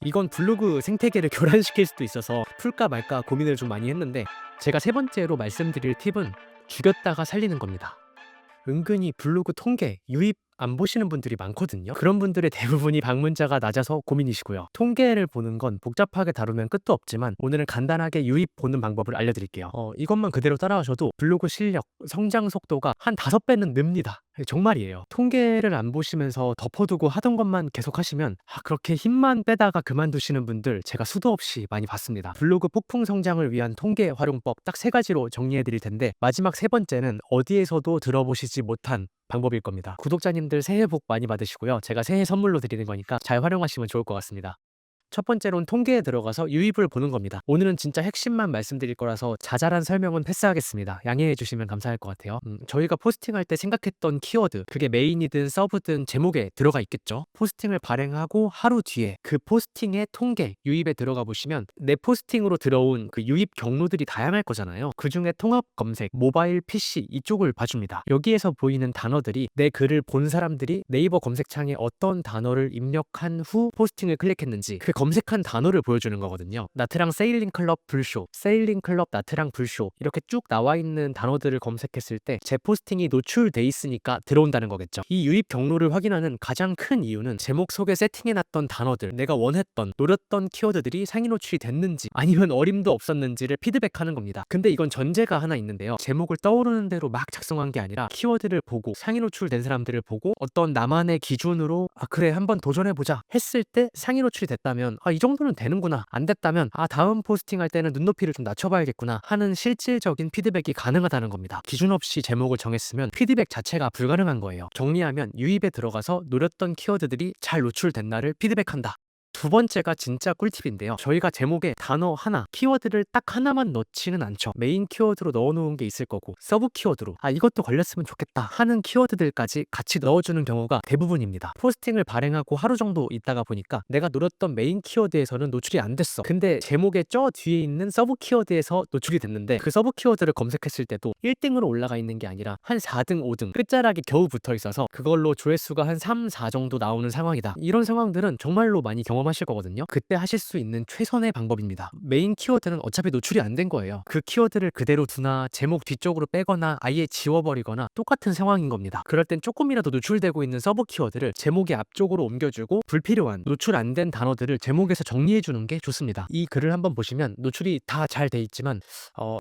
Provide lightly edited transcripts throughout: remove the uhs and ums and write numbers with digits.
이건 블로그 생태계를 교란시킬 수도 있어서 풀까 말까 고민을 좀 많이 했는데, 제가 세 번째로 말씀드릴 팁은 죽였다가 살리는 겁니다. 은근히 블로그 통계, 유입 안 보시는 분들이 많거든요. 그런 분들의 대부분이 방문자가 낮아서 고민이시고요. 통계를 보는 건 복잡하게 다루면 끝도 없지만 오늘은 간단하게 유입 보는 방법을 알려드릴게요. 이것만 그대로 따라하셔도 블로그 실력, 성장 속도가 한 5배는 늡니다. 정말이에요. 통계를 안 보시면서 덮어두고 하던 것만 계속 하시면 그렇게 힘만 빼다가 그만두시는 분들 제가 수도 없이 많이 봤습니다. 블로그 폭풍 성장을 위한 통계 활용법 딱 3가지로 정리해 드릴 텐데, 마지막 3번째는 어디에서도 들어보시지 못한 방법일 겁니다. 구독자님들 새해 복 많이 받으시고요. 제가 새해 선물로 드리는 거니까 잘 활용하시면 좋을 것 같습니다. 첫 번째로는 통계에 들어가서 유입을 보는 겁니다. 오늘은 진짜 핵심만 말씀드릴 거라서 자잘한 설명은 패스하겠습니다. 양해해 주시면 감사할 것 같아요. 저희가 포스팅할 때 생각했던 키워드, 그게 메인이든 서브든 제목에 들어가 있겠죠. 포스팅을 발행하고 하루 뒤에 그 포스팅의 통계, 유입에 들어가 보시면 내 포스팅으로 들어온 그 유입 경로들이 다양할 거잖아요. 그 중에 통합 검색, 모바일, PC 이쪽을 봐줍니다. 여기에서 보이는 단어들이 내 글을 본 사람들이 네이버 검색창에 어떤 단어를 입력한 후 포스팅을 클릭했는지 그 검색한 단어를 보여주는 거거든요. 나트랑 세일링 클럽 불쇼, 세일링 클럽 나트랑 불쇼, 이렇게 쭉 나와 있는 단어들을 검색했을 때 제 포스팅이 노출돼 있으니까 들어온다는 거겠죠. 이 유입 경로를 확인하는 가장 큰 이유는 제목 속에 세팅해놨던 단어들, 내가 원했던, 노렸던 키워드들이 상위 노출이 됐는지 아니면 어림도 없었는지를 피드백하는 겁니다. 근데 이건 전제가 하나 있는데요. 제목을 떠오르는 대로 막 작성한 게 아니라 키워드를 보고 상위 노출된 사람들을 보고 어떤 나만의 기준으로 그래 한번 도전해보자 했을 때 상위 노출이 됐다면 이 정도는 되는구나, 안 됐다면 다음 포스팅할 때는 눈높이를 좀 낮춰봐야겠구나 하는 실질적인 피드백이 가능하다는 겁니다. 기준 없이 제목을 정했으면 피드백 자체가 불가능한 거예요. 정리하면 유입에 들어가서 노렸던 키워드들이 잘 노출됐나를 피드백한다. 두 번째가 진짜 꿀팁인데요. 저희가 제목에 단어 하나, 키워드를 딱 하나만 넣지는 않죠. 메인 키워드로 넣어놓은 게 있을 거고, 서브 키워드로 이것도 걸렸으면 좋겠다 하는 키워드들까지 같이 넣어주는 경우가 대부분입니다. 포스팅을 발행하고 하루 정도 있다가 보니까 내가 노렸던 메인 키워드에서는 노출이 안 됐어. 근데 제목의 저 뒤에 있는 서브 키워드에서 노출이 됐는데, 그 서브 키워드를 검색했을 때도 1등으로 올라가 있는 게 아니라 한 4등, 5등 끝자락이 겨우 붙어 있어서 그걸로 조회수가 한 3, 4 정도 나오는 상황이다. 이런 상황들은 정말로 많이 경험하실 거거든요. 그때 하실 수 있는 최선의 방법입니다. 메인 키워드는 어차피 노출이 안 된 거예요. 그 키워드를 그대로 두나 제목 뒤쪽으로 빼거나 아예 지워버리거나 똑같은 상황인 겁니다. 그럴 땐 조금이라도 노출되고 있는 서브 키워드를 제목의 앞쪽으로 옮겨주고 불필요한 노출 안 된 단어들을 제목에서 정리해주는 게 좋습니다. 이 글을 한번 보시면 노출이 다 잘 돼 있지만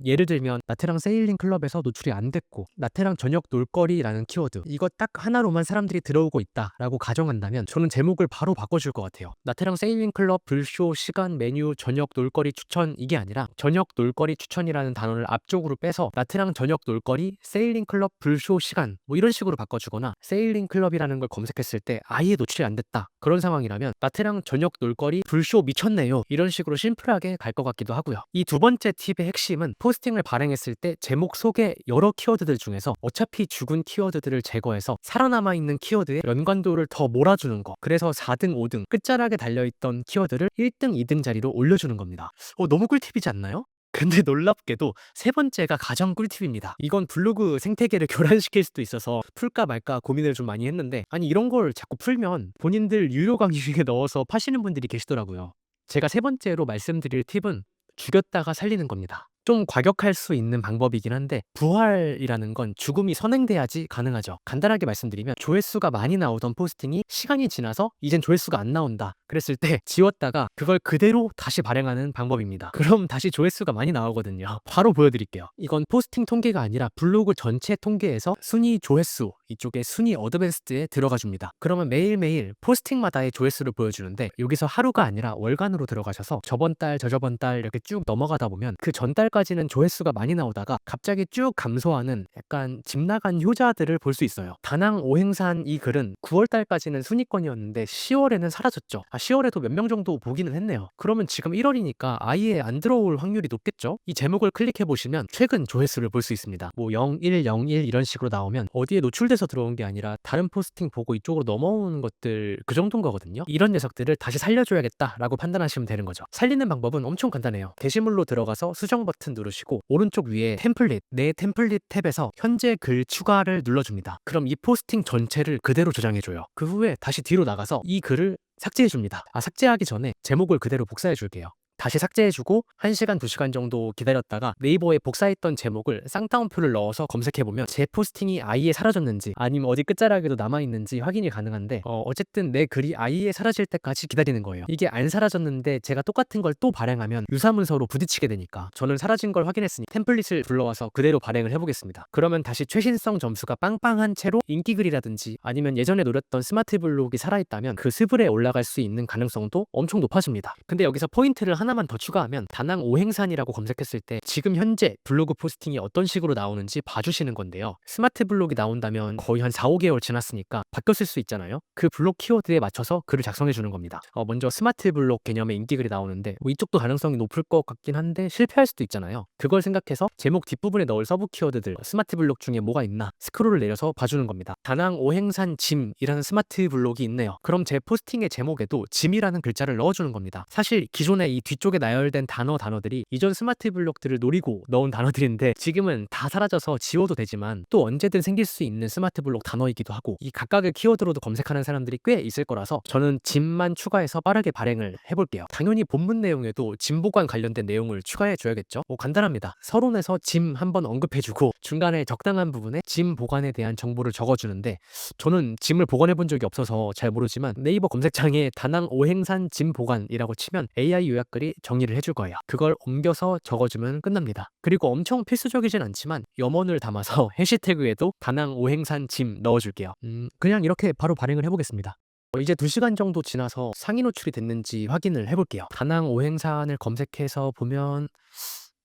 예를 들면 나트랑 세일링 클럽에서 노출이 안 됐고 나트랑 저녁 놀거리라는 키워드, 이거 딱 하나로만 사람들이 들어오고 있다라고 가정한다면 저는 제목을 바로 바꿔줄 것 같아요. 나트랑 세일링 클럽 불쇼 시간 메뉴 저녁 놀거리 추천, 이게 아니라 저녁 놀거리 추천이라는 단어를 앞쪽으로 빼서 나트랑 저녁 놀거리 세일링 클럽 불쇼 시간 뭐 이런 식으로 바꿔주거나, 세일링 클럽이라는 걸 검색했을 때 아예 노출이 안 됐다 그런 상황이라면 나트랑 저녁 놀거리 불쇼 미쳤네요 이런 식으로 심플하게 갈 것 같기도 하고요. 이 두 번째 팁의 핵심은 포스팅을 발행했을 때 제목 속에 여러 키워드들 중에서 어차피 죽은 키워드들을 제거해서 살아남아 있는 키워드의 연관도를 더 몰아주는 거. 그래서 4등, 5등 끝자락에 달려있던 키워드를 1등, 2등 자리로 올려주는 겁니다. 너무 꿀팁이지 않나요? 근데 놀랍게도 세 번째가 가장 꿀팁입니다. 이건 블로그 생태계를 교란시킬 수도 있어서 풀까 말까 고민을 좀 많이 했는데, 아니 이런 걸 자꾸 풀면 본인들 유료 강의 중에 넣어서 파시는 분들이 계시더라고요. 제가 세 번째로 말씀드릴 팁은 죽였다가 살리는 겁니다. 좀 과격할 수 있는 방법이긴 한데, 부활이라는 건 죽음이 선행돼야지 가능하죠. 간단하게 말씀드리면 조회수가 많이 나오던 포스팅이 시간이 지나서 이젠 조회수가 안 나온다 그랬을 때 지웠다가 그걸 그대로 다시 발행하는 방법입니다. 그럼 다시 조회수가 많이 나오거든요. 바로 보여드릴게요. 이건 포스팅 통계가 아니라 블로그 전체 통계에서 순위 조회수, 이쪽에 순위 어드밴스드에 들어가 줍니다. 그러면 매일매일 포스팅마다의 조회수를 보여주는데, 여기서 하루가 아니라 월간으로 들어가셔서 저번 달, 저저번 달 이렇게 쭉 넘어가다 보면 그 전달까지는 조회수가 많이 나오다가 갑자기 쭉 감소하는 약간 집 나간 효자들을 볼 수 있어요. 다낭 오행산 이 글은 9월 달까지는 순위권이었는데 10월에는 사라졌죠. 10월에도 몇 명 정도 보기는 했네요. 그러면 지금 1월이니까 아예 안 들어올 확률이 높겠죠. 이 제목을 클릭해 보시면 최근 조회수를 볼 수 있습니다. 뭐 01, 01 이런 식으로 나오면 어디에 노출돼서 들어온 게 아니라 다른 포스팅 보고 이쪽으로 넘어오는 것들, 그 정도인 거거든요. 이런 녀석들을 다시 살려줘야겠다라고 판단하시면 되는 거죠. 살리는 방법은 엄청 간단해요. 게시물로 들어가서 수정 버튼 누르시고 오른쪽 위에 템플릿, 내 템플릿 탭에서 현재 글 추가를 눌러줍니다. 그럼 이 포스팅 전체를 그대로 저장해줘요. 그 후에 다시 뒤로 나가서 이 글을 삭제해줍니다. 삭제하기 전에 제목을 그대로 복사해줄게요. 다시 삭제해주고 1시간, 2시간 정도 기다렸다가 네이버에 복사했던 제목을 쌍따옴표를 넣어서 검색해보면 제 포스팅이 아예 사라졌는지 아니면 어디 끝자락에도 남아있는지 확인이 가능한데 어쨌든 내 글이 아예 사라질 때까지 기다리는 거예요. 이게 안 사라졌는데 제가 똑같은 걸 또 발행하면 유사문서로 부딪히게 되니까 저는 사라진 걸 확인했으니 템플릿을 불러와서 그대로 발행을 해보겠습니다. 그러면 다시 최신성 점수가 빵빵한 채로 인기글이라든지 아니면 예전에 노렸던 스마트 블록이 살아있다면 그 스블에 올라갈 수 있는 가능성도 엄청 높아집니다. 근데 여기서 포인트를 하나만 더 추가하면 다낭 오행산이라고 검색했을 때 지금 현재 블로그 포스팅이 어떤 식으로 나오는지 봐주시는 건데요. 스마트 블록이 나온다면 거의 한 4, 5개월 지났으니까 바뀌었을 수 있잖아요. 그 블록 키워드에 맞춰서 글을 작성해 주는 겁니다. 먼저 스마트 블록 개념의 인기글이 나오는데 이쪽도 가능성이 높을 것 같긴 한데 실패할 수도 있잖아요. 그걸 생각해서 제목 뒷부분에 넣을 서브 키워드들 스마트 블록 중에 뭐가 있나 스크롤을 내려서 봐주는 겁니다. 다낭 오행산 짐이라는 스마트 블록이 있네요. 그럼 제 포스팅의 제목에도 짐이라는 글자를 넣어주는 겁니다. 사실 기존에 이 뒤쪽에 나열된 단어들이 이전 스마트 블록들을 노리고 넣은 단어들인데 지금은 다 사라져서 지워도 되지만 또 언제든 생길 수 있는 스마트 블록 단어이기도 하고 이 각각의 키워드로도 검색하는 사람들이 꽤 있을 거라서 저는 짐만 추가해서 빠르게 발행을 해볼게요. 당연히 본문 내용에도 짐 보관 관련된 내용을 추가해 줘야겠죠. 간단합니다. 서론에서 짐 한번 언급해주고 중간에 적당한 부분에 짐 보관에 대한 정보를 적어주는데 저는 짐을 보관해 본 적이 없어서 잘 모르지만 네이버 검색창에 다낭 오행산 짐 보관이라고 치면 AI 요약글이 정리를 해줄 거예요. 그걸 옮겨서 적어주면 끝납니다. 그리고 엄청 필수적이진 않지만 염원을 담아서 해시태그에도 다낭 오행산 짐 넣어줄게요. 그냥 이렇게 바로 발행을 해보겠습니다. 이제 2시간 정도 지나서 상위 노출이 됐는지 확인을 해볼게요. 다낭 오행산을 검색해서 보면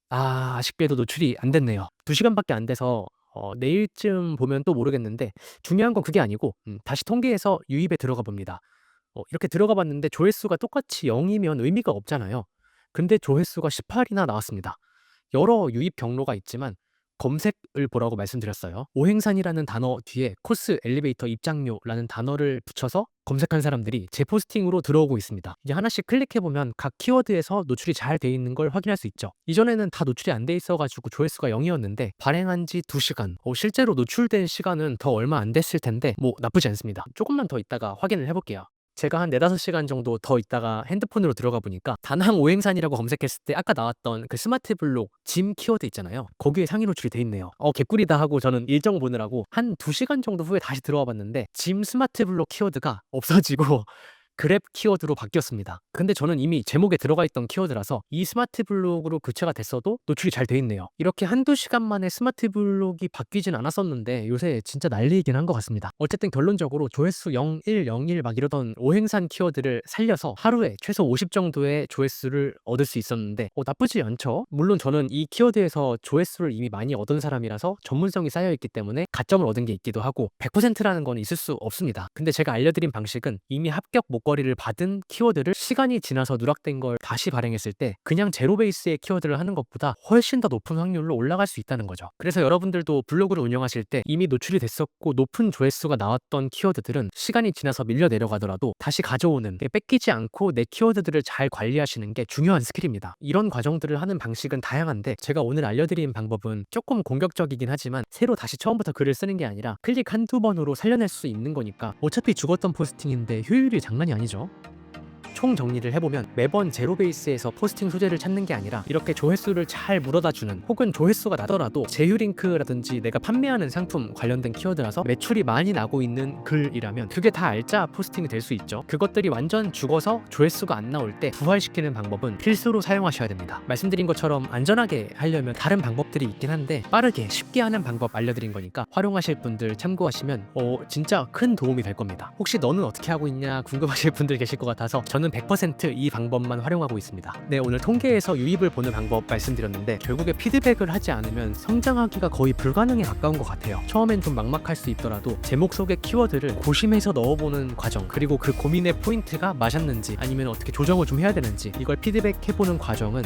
아쉽게도 노출이 안 됐네요. 2시간밖에 안 돼서 내일쯤 보면 또 모르겠는데 중요한 건 그게 아니고 다시 통계에서 유입에 들어가 봅니다. 이렇게 들어가 봤는데 조회수가 똑같이 0이면 의미가 없잖아요. 근데 조회수가 18이나 나왔습니다. 여러 유입 경로가 있지만 검색을 보라고 말씀드렸어요. 오행산이라는 단어 뒤에 코스 엘리베이터 입장료라는 단어를 붙여서 검색한 사람들이 제 포스팅으로 들어오고 있습니다. 이제 하나씩 클릭해보면 각 키워드에서 노출이 잘 돼 있는 걸 확인할 수 있죠. 이전에는 다 노출이 안 돼 있어가지고 조회수가 0이었는데 발행한 지 2시간 실제로 노출된 시간은 더 얼마 안 됐을 텐데 나쁘지 않습니다. 조금만 더 있다가 확인을 해볼게요. 제가 한 4-5시간 정도 더 있다가 핸드폰으로 들어가 보니까 다낭 오행산이라고 검색했을 때 아까 나왔던 그 스마트 블록 짐 키워드 있잖아요. 거기에 상위 노출이 돼 있네요. 개꿀이다 하고 저는 일정 보느라고 한 2시간 정도 후에 다시 들어와 봤는데 짐 스마트 블록 키워드가 없어지고 그랩 키워드로 바뀌었습니다. 근데 저는 이미 제목에 들어가 있던 키워드라서 이 스마트 블록으로 교체가 됐어도 노출이 잘 돼 있네요. 이렇게 한두 시간 만에 스마트 블록이 바뀌진 않았었는데 요새 진짜 난리이긴 한 것 같습니다. 어쨌든 결론적으로 조회수 0, 1, 0, 1 막 이러던 오행산 키워드를 살려서 하루에 최소 50 정도의 조회수를 얻을 수 있었는데 나쁘지 않죠? 물론 저는 이 키워드에서 조회수를 이미 많이 얻은 사람이라서 전문성이 쌓여있기 때문에 가점을 얻은 게 있기도 하고 100%라는 건 있을 수 없습니다. 근데 제가 알려드린 방식은 이미 합격 목걸이를 받은 키워드를 시간이 지나서 누락된 걸 다시 발행했을 때 그냥 제로 베이스의 키워드를 하는 것보다 훨씬 더 높은 확률로 올라갈 수 있다는 거죠. 그래서 여러분들도 블로그를 운영하실 때 이미 노출이 됐었고 높은 조회수가 나왔던 키워드들은 시간이 지나서 밀려 내려가더라도 다시 가져오는, 뺏기지 않고 내 키워드들을 잘 관리하시는 게 중요한 스킬입니다. 이런 과정들을 하는 방식은 다양한데 제가 오늘 알려드린 방법은 조금 공격적이긴 하지만 새로 다시 처음부터 글을 쓰는 게 아니라 클릭 한두 번으로 살려낼 수 있는 거니까 어차피 죽었던 포스팅인데 효율이 장난이 아니죠. 총 정리를 해보면 매번 제로 베이스에서 포스팅 소재를 찾는 게 아니라 이렇게 조회수를 잘 물어다주는, 혹은 조회수가 나더라도 제휴링크라든지 내가 판매하는 상품 관련된 키워드라서 매출이 많이 나고 있는 글이라면 그게 다 알짜 포스팅이 될 수 있죠. 그것들이 완전 죽어서 조회수가 안 나올 때 부활시키는 방법은 필수로 사용하셔야 됩니다. 말씀드린 것처럼 안전하게 하려면 다른 방법들이 있긴 한데 빠르게 쉽게 하는 방법 알려드린 거니까 활용하실 분들 참고하시면 진짜 큰 도움이 될 겁니다. 혹시 너는 어떻게 하고 있냐 궁금하실 분들 계실 것 같아서 저는 100% 이 방법만 활용하고 있습니다. 네, 오늘 통계에서 유입을 보는 방법 말씀드렸는데 결국에 피드백을 하지 않으면 성장하기가 거의 불가능에 가까운 것 같아요. 처음엔 좀 막막할 수 있더라도 제목 속의 키워드를 고심해서 넣어보는 과정, 그리고 그 고민의 포인트가 맞았는지 아니면 어떻게 조정을 좀 해야 되는지 이걸 피드백해보는 과정은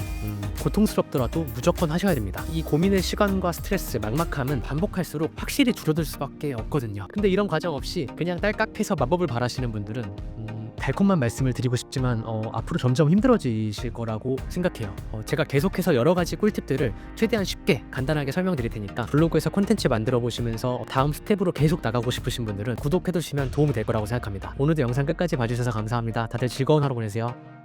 고통스럽더라도 무조건 하셔야 됩니다. 이 고민의 시간과 스트레스, 막막함은 반복할수록 확실히 줄어들 수밖에 없거든요. 근데 이런 과정 없이 그냥 딸깍해서 마법을 바라시는 분들은 달콤한 말씀을 드리고 싶지만 앞으로 점점 힘들어지실 거라고 생각해요. 제가 계속해서 여러 가지 꿀팁들을 최대한 쉽게 간단하게 설명드릴 테니까 블로그에서 콘텐츠 만들어 보시면서 다음 스텝으로 계속 나가고 싶으신 분들은 구독해 두시면 도움이 될 거라고 생각합니다. 오늘도 영상 끝까지 봐주셔서 감사합니다. 다들 즐거운 하루 보내세요.